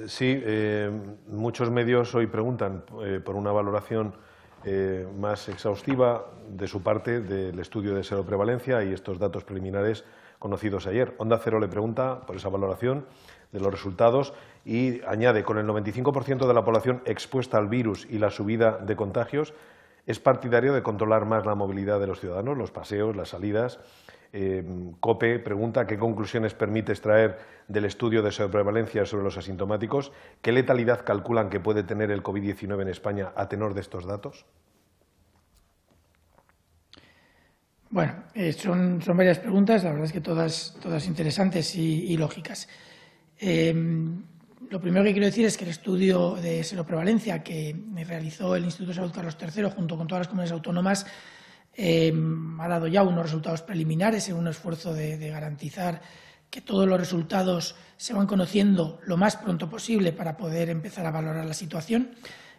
Sí, muchos medios hoy preguntan por una valoración más exhaustiva de su parte del estudio de seroprevalencia y estos datos preliminares conocidos ayer. Onda Cero le pregunta por esa valoración de los resultados y añade, con el 95% de la población expuesta al virus y la subida de contagios, es partidario de controlar más la movilidad de los ciudadanos, los paseos, las salidas. COPE pregunta qué conclusiones permite extraer del estudio de seroprevalencia sobre los asintomáticos, qué letalidad calculan que puede tener el COVID-19 en España a tenor de estos datos. Bueno, son varias preguntas, la verdad es que todas interesantes y lógicas. Lo primero que quiero decir es que el estudio de seroprevalencia que realizó el Instituto de Salud Carlos III junto con todas las comunidades autónomas ha dado ya unos resultados preliminares en un esfuerzo de garantizar que todos los resultados se van conociendo lo más pronto posible para poder empezar a valorar la situación.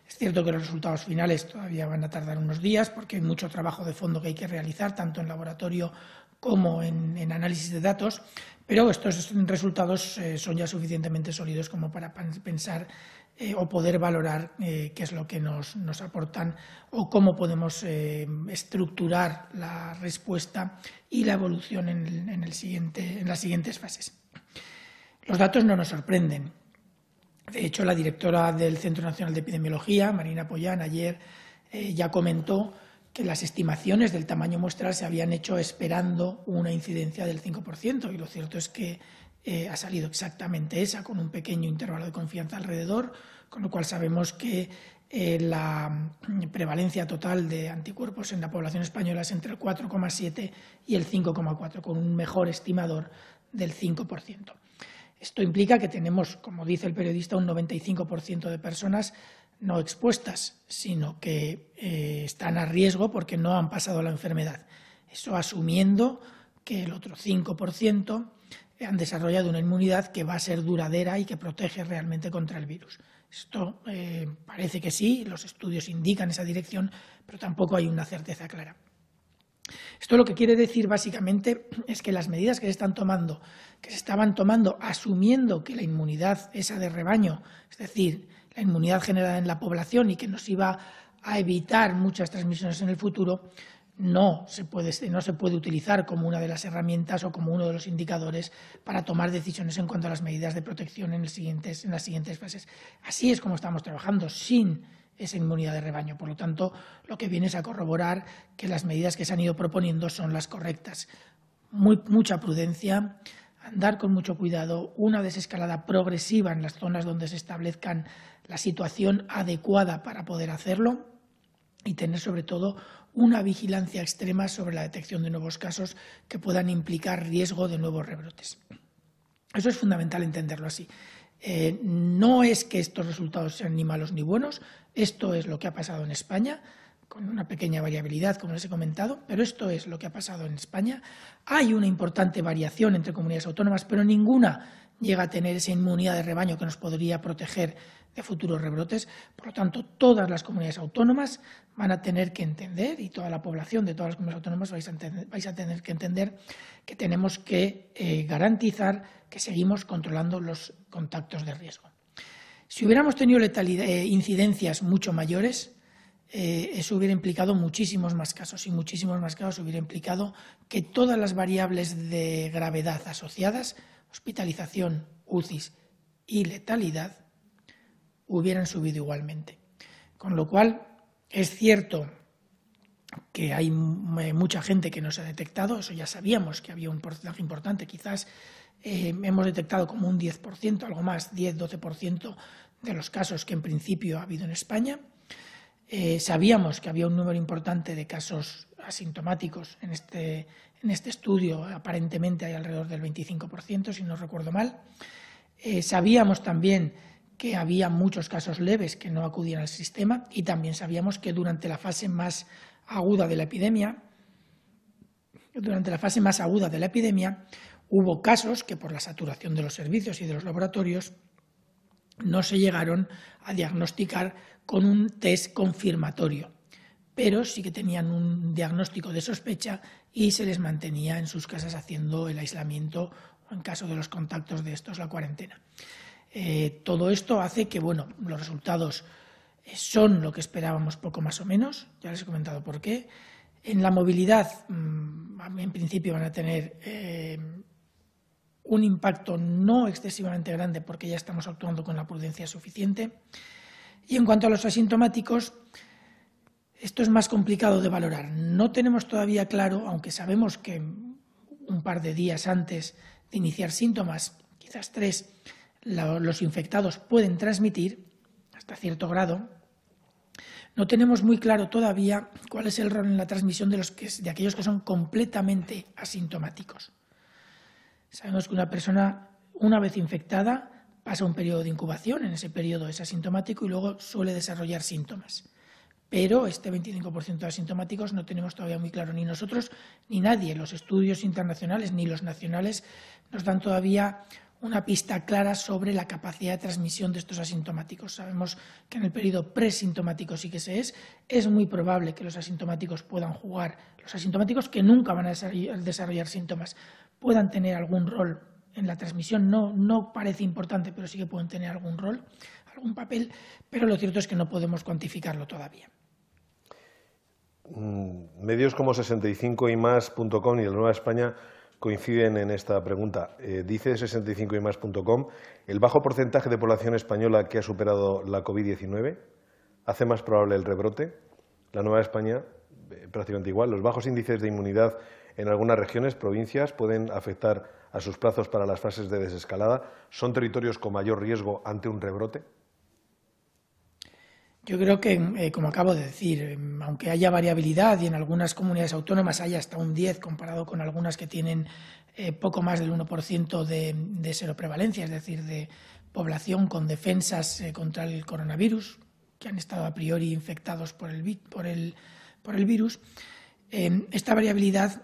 Es cierto que los resultados finales todavía van a tardar unos días porque hay mucho trabajo de fondo que hay que realizar, tanto en laboratorio como en análisis de datos, pero estos resultados son ya suficientemente sólidos como para pensar o poder valorar qué es lo que nos aportan o cómo podemos estructurar la respuesta y la evolución en las siguientes fases. Los datos no nos sorprenden. De hecho, la directora del Centro Nacional de Epidemiología, Marina Pollán, ayer ya comentó que las estimaciones del tamaño muestral se habían hecho esperando una incidencia del 5%, y lo cierto es que ha salido exactamente esa, con un pequeño intervalo de confianza alrededor, con lo cual sabemos que la prevalencia total de anticuerpos en la población española es entre el 4,7 y el 5,4, con un mejor estimador del 5%. Esto implica que tenemos, como dice el periodista, un 95% de personas no expuestas, sino que están a riesgo porque no han pasado la enfermedad. Eso asumiendo que el otro 5% han desarrollado una inmunidad que va a ser duradera y que protege realmente contra el virus. Esto parece que sí, los estudios indican esa dirección, pero tampoco hay una certeza clara. Esto lo que quiere decir básicamente es que las medidas que se estaban tomando asumiendo que la inmunidad esa de rebaño, es decir, la inmunidad generada en la población y que nos iba a evitar muchas transmisiones en el futuro, no se puede utilizar como una de las herramientas o como uno de los indicadores para tomar decisiones en cuanto a las medidas de protección en las siguientes fases. Así es como estamos trabajando, sin esa inmunidad de rebaño. Por lo tanto, lo que viene es a corroborar que las medidas que se han ido proponiendo son las correctas. Mucha prudencia, andar con mucho cuidado, una desescalada progresiva en las zonas donde se establezcan la situación adecuada para poder hacerlo y tener sobre todo una vigilancia extrema sobre la detección de nuevos casos que puedan implicar riesgo de nuevos rebrotes. Eso es fundamental entenderlo así. No es que estos resultados sean ni malos ni buenos, esto es lo que ha pasado en España, con una pequeña variabilidad, como les he comentado, pero esto es lo que ha pasado en España. Hay una importante variación entre comunidades autónomas, pero ninguna llega a tener esa inmunidad de rebaño que nos podría proteger de futuros rebrotes. Por lo tanto, todas las comunidades autónomas van a tener que entender, y toda la población de todas las comunidades autónomas vais a tener que entender que tenemos que garantizar que seguimos controlando los contactos de riesgo. Si hubiéramos tenido incidencias mucho mayores, eso hubiera implicado muchísimos más casos, y muchísimos más casos hubiera implicado que todas las variables de gravedad asociadas, hospitalización, UCIs y letalidad, hubieran subido igualmente. Con lo cual, es cierto que hay mucha gente que no se ha detectado, eso ya sabíamos que había un porcentaje importante, quizás hemos detectado como un 10%, algo más, 10-12% de los casos que en principio ha habido en España. Sabíamos que había un número importante de casos asintomáticos en este estudio, aparentemente hay alrededor del 25%, si no recuerdo mal. Sabíamos también que había muchos casos leves que no acudían al sistema, y también sabíamos que durante la fase más aguda de la epidemia, hubo casos que por la saturación de los servicios y de los laboratorios no se llegaron a diagnosticar con un test confirmatorio, pero sí que tenían un diagnóstico de sospecha y se les mantenía en sus casas haciendo el aislamiento o, en caso de los contactos de estos, la cuarentena. Todo esto hace que, bueno, los resultados son lo que esperábamos, poco más o menos. Ya les he comentado por qué. En la movilidad, en principio van a tener un impacto no excesivamente grande porque ya estamos actuando con la prudencia suficiente. Y en cuanto a los asintomáticos, esto es más complicado de valorar. No tenemos todavía claro, aunque sabemos que un par de días antes de iniciar síntomas, quizás 3, los infectados pueden transmitir hasta cierto grado. No tenemos muy claro todavía cuál es el rol en la transmisión de aquellos que son completamente asintomáticos. Sabemos que una persona, una vez infectada, pasa un periodo de incubación, en ese periodo es asintomático y luego suele desarrollar síntomas. Pero este 25% de asintomáticos no tenemos todavía muy claro, ni nosotros ni nadie. Los estudios internacionales ni los nacionales nos dan todavía una pista clara sobre la capacidad de transmisión de estos asintomáticos. Sabemos que en el periodo presintomático sí que es muy probable que los asintomáticos puedan jugar, los asintomáticos que nunca van a desarrollar síntomas, puedan tener algún rol en la transmisión. No parece importante, pero sí que pueden tener algún rol, algún papel, pero lo cierto es que no podemos cuantificarlo todavía. Medios como 65ymas.com y el Nueva España coinciden en esta pregunta. Dice 65ymas.com, ¿el bajo porcentaje de población española que ha superado la COVID-19 hace más probable el rebrote? La Nueva España, prácticamente igual. Los bajos índices de inmunidad en algunas regiones, provincias, pueden afectar a sus plazos para las fases de desescalada. ¿Son territorios con mayor riesgo ante un rebrote? Yo creo que, como acabo de decir, aunque haya variabilidad y en algunas comunidades autónomas haya hasta un 10 comparado con algunas que tienen poco más del 1% de seroprevalencia, es decir, de población con defensas contra el coronavirus, que han estado a priori infectados por el virus, esta variabilidad,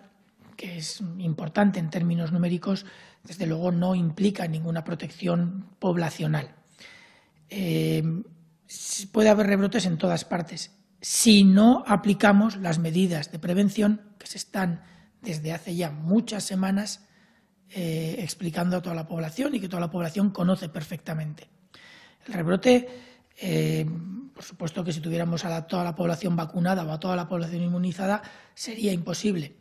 que es importante en términos numéricos, desde luego no implica ninguna protección poblacional. Puede haber rebrotes en todas partes si no aplicamos las medidas de prevención que se están desde hace ya muchas semanas explicando a toda la población y que toda la población conoce perfectamente. El rebrote, por supuesto que si tuviéramos a toda la población vacunada o a toda la población inmunizada sería imposible,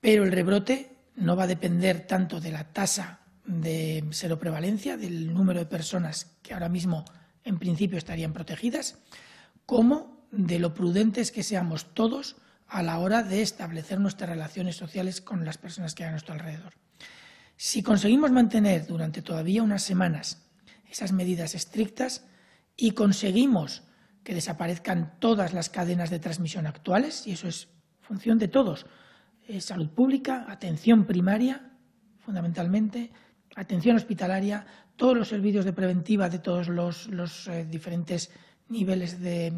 pero el rebrote no va a depender tanto de la tasa de seroprevalencia, del número de personas que ahora mismo en principio estarían protegidas, como de lo prudentes que seamos todos a la hora de establecer nuestras relaciones sociales con las personas que hay a nuestro alrededor. Si conseguimos mantener durante todavía unas semanas esas medidas estrictas y conseguimos que desaparezcan todas las cadenas de transmisión actuales, y eso es función de todos, salud pública, atención primaria, fundamentalmente, atención hospitalaria, todos los servicios de preventiva de todos los diferentes niveles de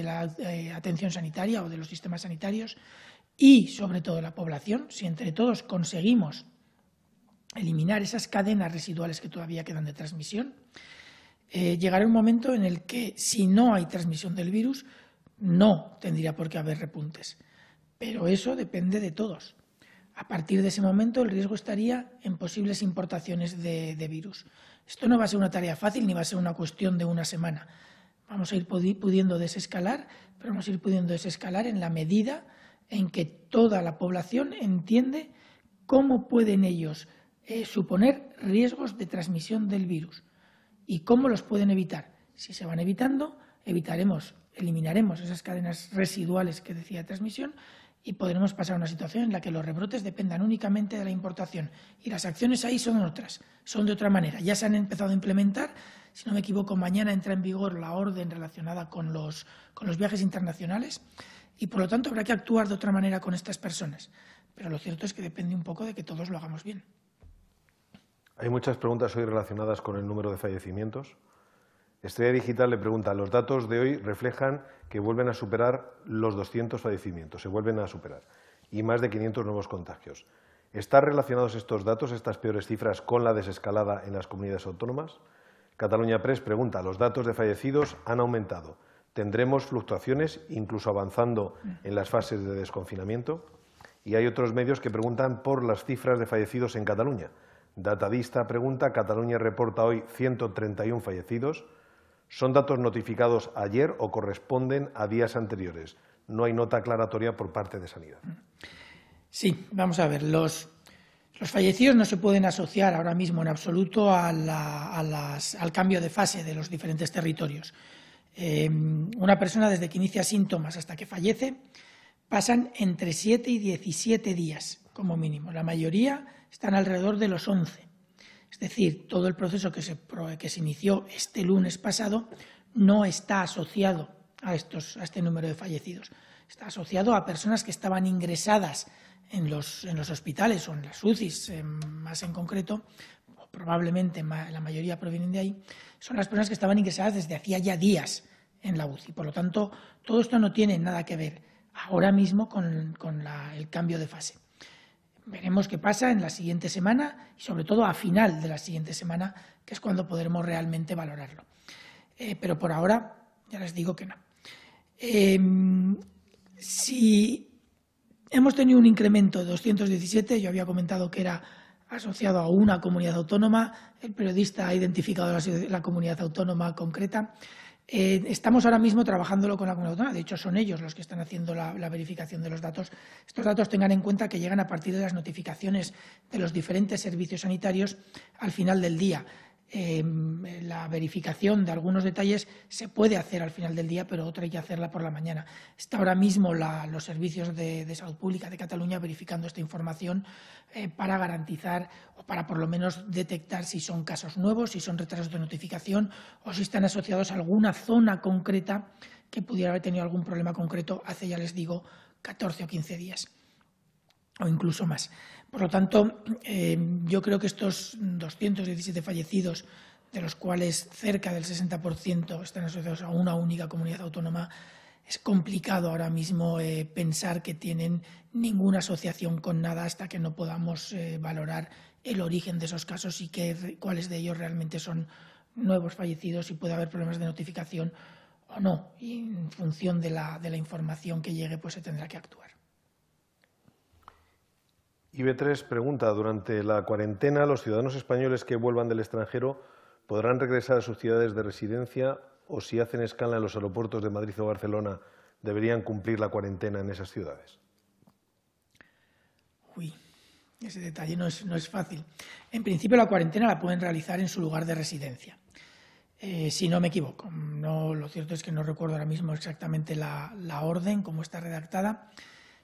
la atención sanitaria o de los sistemas sanitarios y, sobre todo, la población. Si entre todos conseguimos eliminar esas cadenas residuales que todavía quedan de transmisión, llegará un momento en el que, si no hay transmisión del virus, no tendría por qué haber repuntes. Pero eso depende de todos. A partir de ese momento, el riesgo estaría en posibles importaciones de virus. Esto no va a ser una tarea fácil ni va a ser una cuestión de una semana. Vamos a ir pudiendo desescalar, pero vamos a ir pudiendo desescalar en la medida en que toda la población entiende cómo pueden ellos suponer riesgos de transmisión del virus y cómo los pueden evitar. Si se van evitando, eliminaremos esas cadenas residuales que decía de transmisión y podremos pasar a una situación en la que los rebrotes dependan únicamente de la importación. Y las acciones ahí son otras, son de otra manera. Ya se han empezado a implementar, si no me equivoco, mañana entra en vigor la orden relacionada con los viajes internacionales y, por lo tanto, habrá que actuar de otra manera con estas personas. Pero lo cierto es que depende un poco de que todos lo hagamos bien. Hay muchas preguntas hoy relacionadas con el número de fallecimientos. Estrella Digital le pregunta, los datos de hoy reflejan que vuelven a superar los 200 fallecimientos, se vuelven a superar, y más de 500 nuevos contagios. ¿Están relacionados estos datos, estas peores cifras, con la desescalada en las comunidades autónomas? Cataluña Press pregunta, los datos de fallecidos han aumentado. ¿Tendremos fluctuaciones, incluso avanzando en las fases de desconfinamiento? Y hay otros medios que preguntan por las cifras de fallecidos en Cataluña. Datadista pregunta, Cataluña reporta hoy 131 fallecidos. ¿Son datos notificados ayer o corresponden a días anteriores? No hay nota aclaratoria por parte de Sanidad. Sí, vamos a ver. Los fallecidos no se pueden asociar ahora mismo en absoluto al cambio de fase de los diferentes territorios. Una persona desde que inicia síntomas hasta que fallece pasan entre 7 y 17 días como mínimo. La mayoría están alrededor de los 11. Es decir, todo el proceso que se inició este lunes pasado no está asociado a este número de fallecidos. Está asociado a personas que estaban ingresadas en los hospitales o en las UCIs, más en concreto, probablemente la mayoría provienen de ahí, son las personas que estaban ingresadas desde hacía ya días en la UCI. Por lo tanto, todo esto no tiene nada que ver ahora mismo con el cambio de fase. Veremos qué pasa en la siguiente semana y sobre todo a final de la siguiente semana, que es cuando podremos realmente valorarlo. Pero por ahora ya les digo que no. Si hemos tenido un incremento de 217, yo había comentado que era asociado a una comunidad autónoma, el periodista ha identificado la comunidad autónoma concreta. Estamos ahora mismo trabajándolo con la comunidad autónoma, de hecho son ellos los que están haciendo la verificación de los datos. Estos datos tengan en cuenta que llegan a partir de las notificaciones de los diferentes servicios sanitarios al final del día. La verificación de algunos detalles se puede hacer al final del día, pero otra hay que hacerla por la mañana. Está ahora mismo los servicios de salud pública de Cataluña verificando esta información para garantizar o para por lo menos detectar si son casos nuevos, si son retrasos de notificación o si están asociados a alguna zona concreta que pudiera haber tenido algún problema concreto hace, ya les digo, 14 o 15 días o incluso más. Por lo tanto, yo creo que estos 217 fallecidos, de los cuales cerca del 60% están asociados a una única comunidad autónoma, es complicado ahora mismo pensar que tienen ninguna asociación con nada hasta que no podamos valorar el origen de esos casos y cuáles de ellos realmente son nuevos fallecidos y puede haber problemas de notificación o no. Y en función de la información que llegue, pues se tendrá que actuar. IB3 pregunta, durante la cuarentena, ¿los ciudadanos españoles que vuelvan del extranjero podrán regresar a sus ciudades de residencia o si hacen escala en los aeropuertos de Madrid o Barcelona deberían cumplir la cuarentena en esas ciudades? Uy, ese detalle no es fácil. En principio la cuarentena la pueden realizar en su lugar de residencia, si no me equivoco. Lo cierto es que no recuerdo ahora mismo exactamente la orden, cómo está redactada.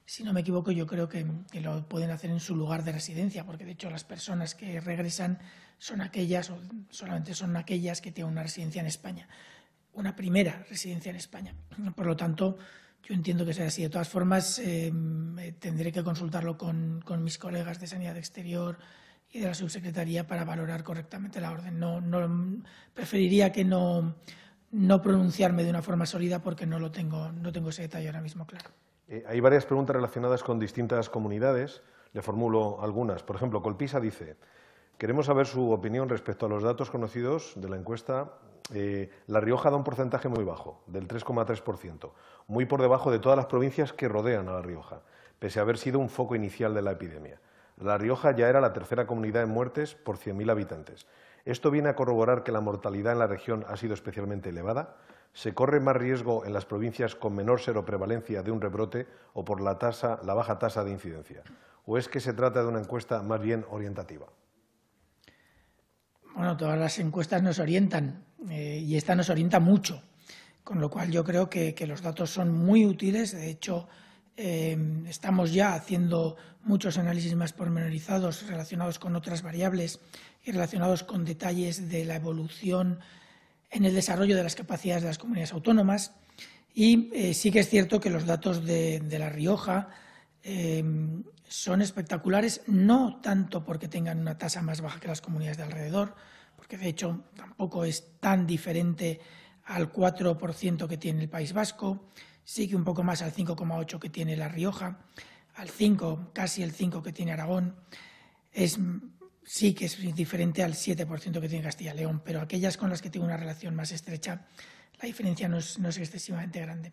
Si no me equivoco, yo creo que lo pueden hacer en su lugar de residencia, porque de hecho las personas que regresan son aquellas, o solamente son aquellas que tienen una residencia en España, una primera residencia en España. Por lo tanto, yo entiendo que sea así. De todas formas, tendré que consultarlo con mis colegas de Sanidad Exterior y de la Subsecretaría para valorar correctamente la orden. Preferiría que no pronunciarme de una forma sólida porque no tengo ese detalle ahora mismo claro. Hay varias preguntas relacionadas con distintas comunidades. Le formulo algunas. Por ejemplo, Colpisa dice, queremos saber su opinión respecto a los datos conocidos de la encuesta. La Rioja da un porcentaje muy bajo, del 3,3%, muy por debajo de todas las provincias que rodean a La Rioja, pese a haber sido un foco inicial de la epidemia. La Rioja ya era la tercera comunidad en muertes por 100.000 habitantes. ¿Esto viene a corroborar que la mortalidad en la región ha sido especialmente elevada? ¿Se corre más riesgo en las provincias con menor seroprevalencia de un rebrote o por la baja tasa de incidencia? ¿O es que se trata de una encuesta más bien orientativa? Bueno, todas las encuestas nos orientan y esta nos orienta mucho, con lo cual yo creo que los datos son muy útiles. De hecho, estamos ya haciendo muchos análisis más pormenorizados relacionados con otras variables y relacionados con detalles de la evolución en el desarrollo de las capacidades de las comunidades autónomas. Y sí que es cierto que los datos de La Rioja son espectaculares, no tanto porque tengan una tasa más baja que las comunidades de alrededor, porque de hecho tampoco es tan diferente al 4% que tiene el País Vasco, sí que un poco más al 5,8% que tiene La Rioja, al 5%, casi el 5% que tiene Aragón. Sí que es diferente al 7% que tiene Castilla y León, pero aquellas con las que tiene una relación más estrecha, la diferencia no es excesivamente grande.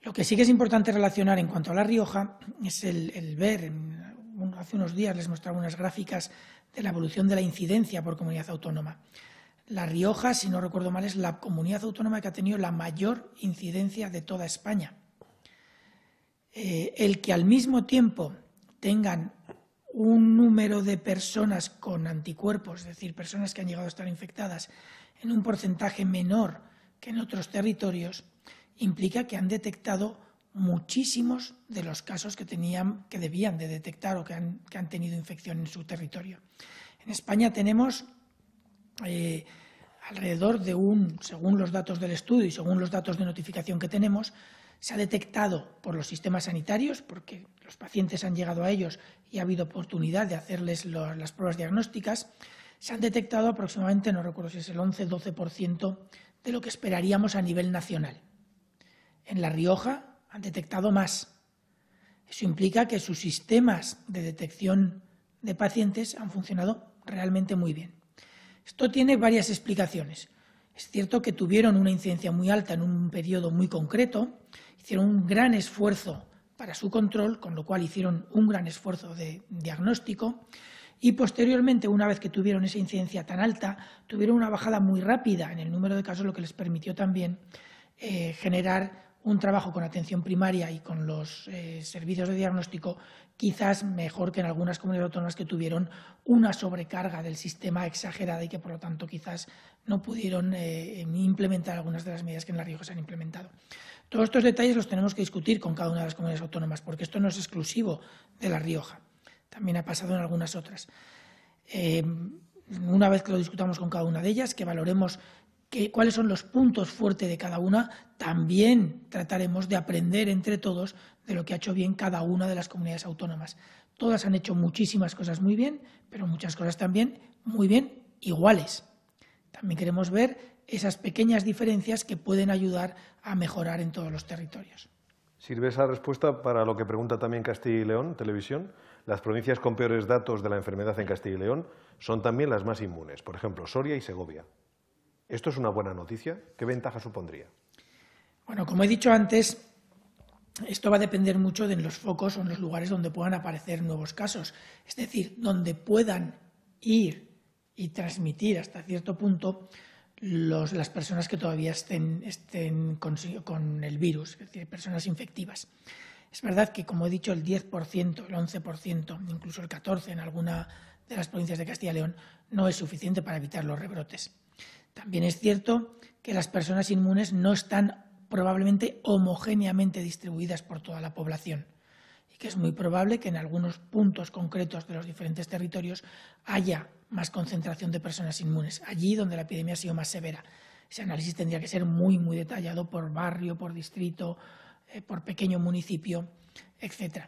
Lo que sí que es importante relacionar en cuanto a La Rioja es el ver hace unos días les mostraba unas gráficas de la evolución de la incidencia por comunidad autónoma. La Rioja, si no recuerdo mal, es la comunidad autónoma que ha tenido la mayor incidencia de toda España. El que al mismo tiempo tengan un número de personas con anticuerpos, es decir, personas que han llegado a estar infectadas, en un porcentaje menor que en otros territorios, implica que han detectado muchísimos de los casos que debían de detectar o que han tenido infección en su territorio. En España tenemos alrededor de según los datos del estudio y según los datos de notificación que tenemos, se ha detectado por los sistemas sanitarios, porque los pacientes han llegado a ellos y ha habido oportunidad de hacerles las pruebas diagnósticas, se han detectado aproximadamente, no recuerdo si es el 11-12% de lo que esperaríamos a nivel nacional. En La Rioja han detectado más. Eso implica que sus sistemas de detección de pacientes han funcionado realmente muy bien. Esto tiene varias explicaciones. Es cierto que tuvieron una incidencia muy alta en un periodo muy concreto, hicieron un gran esfuerzo para su control, con lo cual hicieron un gran esfuerzo de diagnóstico y posteriormente, una vez que tuvieron esa incidencia tan alta, tuvieron una bajada muy rápida en el número de casos, lo que les permitió también generar un trabajo con atención primaria y con los servicios de diagnóstico quizás mejor que en algunas comunidades autónomas que tuvieron una sobrecarga del sistema exagerada y que por lo tanto quizás no pudieron implementar algunas de las medidas que en La Rioja se han implementado. Todos estos detalles los tenemos que discutir con cada una de las comunidades autónomas porque esto no es exclusivo de La Rioja, también ha pasado en algunas otras. Una vez que lo discutamos con cada una de ellas, que valoremos cuáles son los puntos fuertes de cada una, también trataremos de aprender entre todos de lo que ha hecho bien cada una de las comunidades autónomas. Todas han hecho muchísimas cosas muy bien, pero muchas cosas también muy bien iguales. También queremos ver esas pequeñas diferencias que pueden ayudar a mejorar en todos los territorios. ¿Sirve esa respuesta para lo que pregunta también Castilla y León, Televisión? Las provincias con peores datos de la enfermedad en Castilla y León son también las más inmunes, por ejemplo, Soria y Segovia. ¿Esto es una buena noticia? ¿Qué ventaja supondría? Bueno, como he dicho antes, esto va a depender mucho de los focos o en los lugares donde puedan aparecer nuevos casos. Es decir, donde puedan ir y transmitir hasta cierto punto las personas que todavía estén con el virus, es decir, personas infectivas. Es verdad que, como he dicho, el 10%, el 11%, incluso el 14% en alguna de las provincias de Castilla y León no es suficiente para evitar los rebrotes. También es cierto que las personas inmunes no están probablemente homogéneamente distribuidas por toda la población y que es muy probable que en algunos puntos concretos de los diferentes territorios haya más concentración de personas inmunes, allí donde la epidemia ha sido más severa. Ese análisis tendría que ser muy, muy detallado por barrio, por distrito, por pequeño municipio, etc.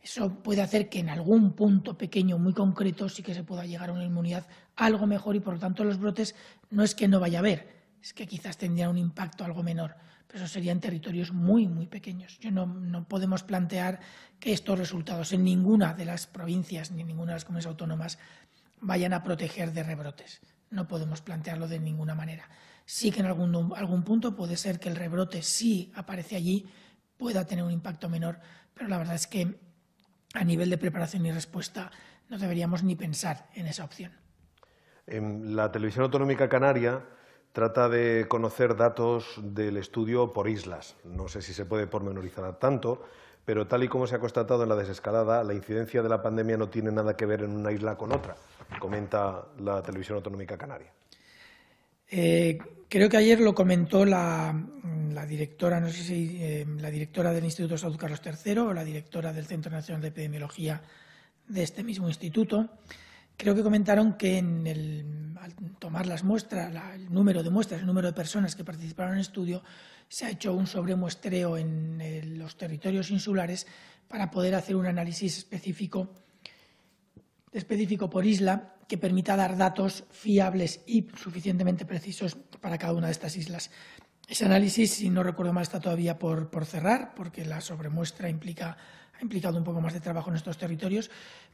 Eso puede hacer que en algún punto pequeño, muy concreto, sí que se pueda llegar a una inmunidad algo mejor y, por lo tanto, los brotes no es que no vaya a haber, es que quizás tendrían un impacto algo menor, pero eso serían territorios muy, muy pequeños. No podemos plantear que estos resultados en ninguna de las provincias ni en ninguna de las comunidades autónomas vayan a proteger de rebrotes. No podemos plantearlo de ninguna manera. Sí que en algún punto puede ser que el rebrote, si aparece allí, pueda tener un impacto menor, pero la verdad es que a nivel de preparación y respuesta no deberíamos ni pensar en esa opción. La Televisión Autonómica Canaria trata de conocer datos del estudio por islas. No sé si se puede pormenorizar tanto, pero tal y como se ha constatado en la desescalada, la incidencia de la pandemia no tiene nada que ver en una isla con otra, comenta la Televisión Autonómica Canaria. Creo que ayer lo comentó la directora, no sé si la directora del Instituto de Salud Carlos III o la directora del Centro Nacional de Epidemiología de este mismo instituto. Creo que comentaron que al tomar las muestras, el número de muestras, el número de personas que participaron en el estudio, se ha hecho un sobremuestreo en los territorios insulares para poder hacer un análisis específico por isla que permita dar datos fiables y suficientemente precisos para cada una de estas islas. Ese análisis, si no recuerdo mal, está todavía por cerrar, porque la sobremuestra ha implicado un poco más de trabajo en estos territorios,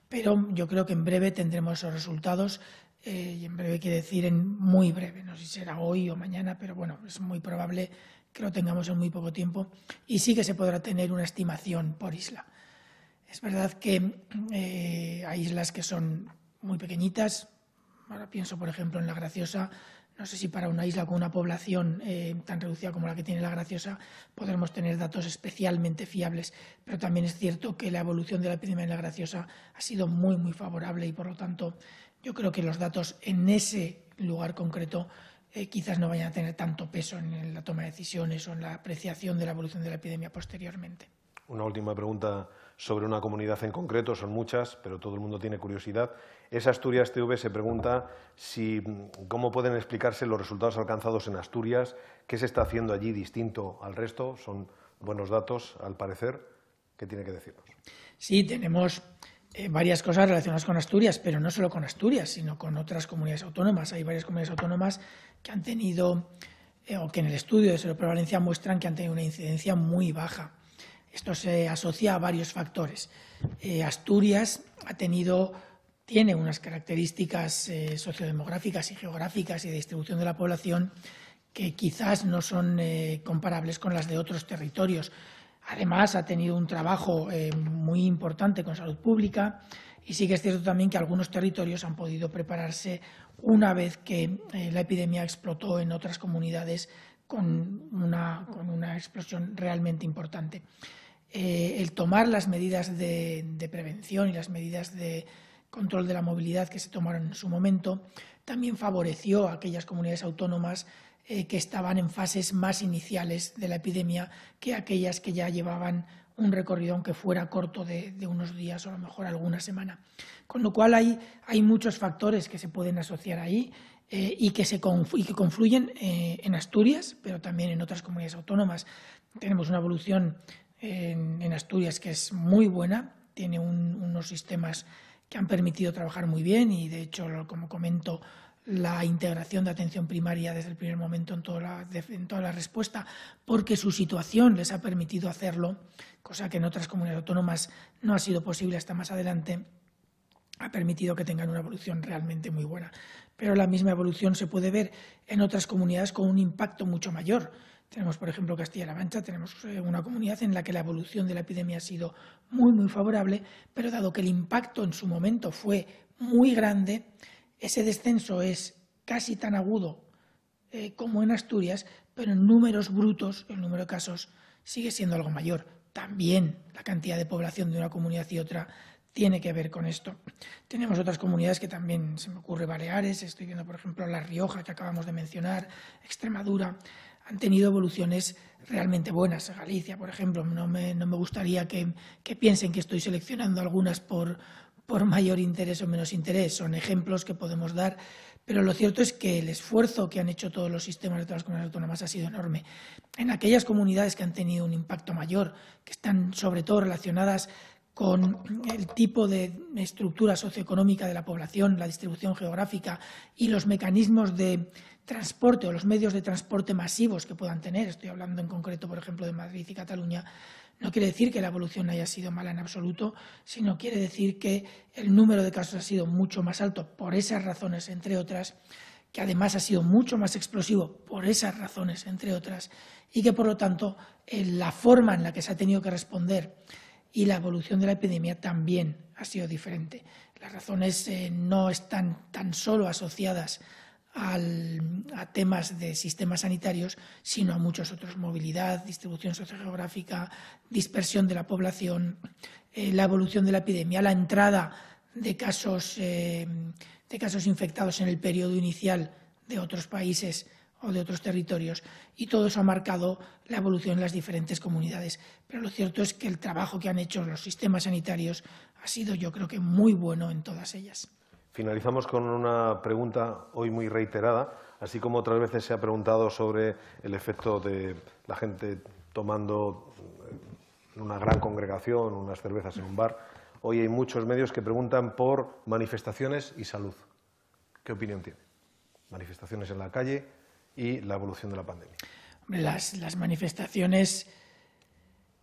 pero yo creo que en breve tendremos esos resultados, y en breve quiere decir en muy breve, no sé si será hoy o mañana, pero bueno, es muy probable que lo tengamos en muy poco tiempo y sí que se podrá tener una estimación por isla. Es verdad que hay islas que son muy pequeñitas. Ahora pienso, por ejemplo, en La Graciosa. No sé si para una isla con una población tan reducida como la que tiene La Graciosa podremos tener datos especialmente fiables, pero también es cierto que la evolución de la epidemia en La Graciosa ha sido muy, muy favorable y, por lo tanto, yo creo que los datos en ese lugar concreto quizás no vayan a tener tanto peso en la toma de decisiones o en la apreciación de la evolución de la epidemia posteriormente. Una última pregunta sobre una comunidad en concreto, son muchas, pero todo el mundo tiene curiosidad. Es Asturias TV, se pregunta cómo pueden explicarse los resultados alcanzados en Asturias, qué se está haciendo allí distinto al resto, son buenos datos al parecer, ¿qué tiene que decirnos? Sí, tenemos varias cosas relacionadas con Asturias, pero no solo con Asturias, sino con otras comunidades autónomas. Hay varias comunidades autónomas que han tenido, o que en el estudio de seroprevalencia muestran que han tenido una incidencia muy baja. Esto se asocia a varios factores. Asturias tiene unas características sociodemográficas y geográficas y de distribución de la población que quizás no son comparables con las de otros territorios. Además, ha tenido un trabajo muy importante con salud pública y sí que es cierto también que algunos territorios han podido prepararse una vez que la epidemia explotó en otras comunidades con una explosión realmente importante. El tomar las medidas de prevención y las medidas de control de la movilidad que se tomaron en su momento también favoreció a aquellas comunidades autónomas que estaban en fases más iniciales de la epidemia que aquellas que ya llevaban un recorrido, aunque fuera corto, de unos días o a lo mejor alguna semana. Con lo cual hay muchos factores que se pueden asociar ahí y que confluyen en Asturias, pero también en otras comunidades autónomas. Tenemos una evolución en Asturias que es muy buena, tiene unos sistemas que han permitido trabajar muy bien y, de hecho, como comento, la integración de atención primaria desde el primer momento en toda la respuesta, porque su situación les ha permitido hacerlo, cosa que en otras comunidades autónomas no ha sido posible hasta más adelante, ha permitido que tengan una evolución realmente muy buena. Pero la misma evolución se puede ver en otras comunidades con un impacto mucho mayor. Tenemos, por ejemplo, Castilla-La Mancha, tenemos una comunidad en la que la evolución de la epidemia ha sido muy, muy favorable, pero dado que el impacto en su momento fue muy grande, ese descenso es casi tan agudo como en Asturias, pero en números brutos, el número de casos sigue siendo algo mayor. También la cantidad de población de una comunidad y otra tiene que ver con esto. Tenemos otras comunidades que también, se me ocurre Baleares, estoy viendo, por ejemplo, La Rioja, que acabamos de mencionar, Extremadura, han tenido evoluciones realmente buenas. Galicia, por ejemplo, no me gustaría que piensen que estoy seleccionando algunas por mayor interés o menos interés. Son ejemplos que podemos dar, pero lo cierto es que el esfuerzo que han hecho todos los sistemas de todas las comunidades autónomas ha sido enorme. En aquellas comunidades que han tenido un impacto mayor, que están sobre todo relacionadas con el tipo de estructura socioeconómica de la población, la distribución geográfica y los mecanismos de transporte o los medios de transporte masivos que puedan tener, estoy hablando en concreto, por ejemplo, de Madrid y Cataluña, no quiere decir que la evolución haya sido mala en absoluto, sino quiere decir que el número de casos ha sido mucho más alto por esas razones, entre otras, que además ha sido mucho más explosivo por esas razones, entre otras, y que, por lo tanto, la forma en la que se ha tenido que responder y la evolución de la epidemia también ha sido diferente. Las razones no están tan solo asociadas a temas de sistemas sanitarios, sino a muchos otros: movilidad, distribución sociogeográfica, dispersión de la población, la evolución de la epidemia, la entrada de casos infectados en el periodo inicial de otros países o de otros territorios, y todo eso ha marcado la evolución en las diferentes comunidades. Pero lo cierto es que el trabajo que han hecho los sistemas sanitarios ha sido, yo creo que, muy bueno en todas ellas. Finalizamos con una pregunta hoy muy reiterada, así como otras veces se ha preguntado sobre el efecto de la gente tomando en una gran congregación unas cervezas en un bar. Hoy hay muchos medios que preguntan por manifestaciones y salud. ¿Qué opinión tiene? Manifestaciones en la calle y la evolución de la pandemia. Las manifestaciones,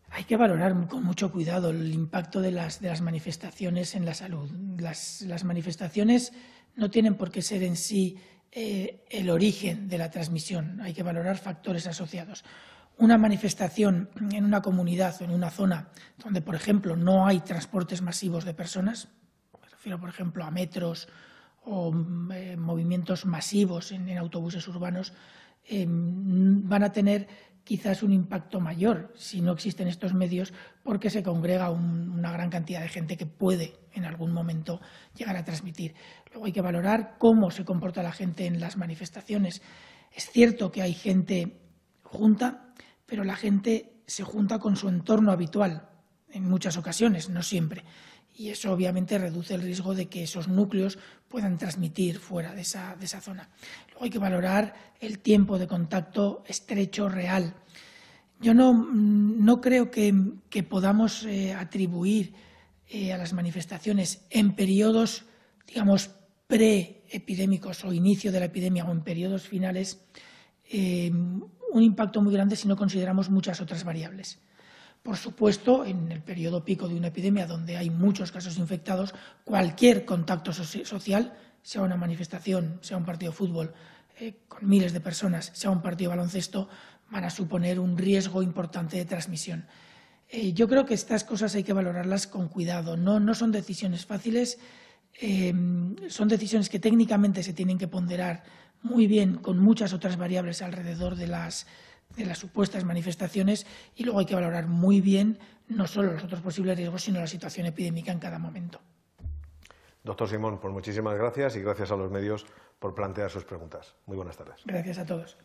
hay que valorar con mucho cuidado el impacto de las manifestaciones en la salud. Las manifestaciones no tienen por qué ser en sí el origen de la transmisión. Hay que valorar factores asociados. una manifestación en una comunidad o en una zona donde, por ejemplo, no hay transportes masivos de personas, me refiero, por ejemplo, a metros o movimientos masivos en autobuses urbanos, van a tener quizás un impacto mayor si no existen estos medios, porque se congrega una gran cantidad de gente que puede en algún momento llegar a transmitir. Luego hay que valorar cómo se comporta la gente en las manifestaciones. Es cierto que hay gente junta, pero la gente se junta con su entorno habitual en muchas ocasiones, no siempre. Y eso obviamente reduce el riesgo de que esos núcleos puedan transmitir fuera de esa zona. Luego hay que valorar el tiempo de contacto estrecho real. Yo no creo que podamos atribuir a las manifestaciones en periodos, digamos, preepidémicos o inicio de la epidemia o en periodos finales un impacto muy grande si no consideramos muchas otras variables. Por supuesto, en el periodo pico de una epidemia donde hay muchos casos infectados, cualquier contacto social, sea una manifestación, sea un partido de fútbol con miles de personas, sea un partido de baloncesto, van a suponer un riesgo importante de transmisión. Yo creo que estas cosas hay que valorarlas con cuidado. No son decisiones fáciles, son decisiones que técnicamente se tienen que ponderar muy bien con muchas otras variables alrededor de las supuestas manifestaciones, y luego hay que valorar muy bien no solo los otros posibles riesgos, sino la situación epidémica en cada momento. Doctor Simón, pues muchísimas gracias y gracias a los medios por plantear sus preguntas. Muy buenas tardes. Gracias a todos.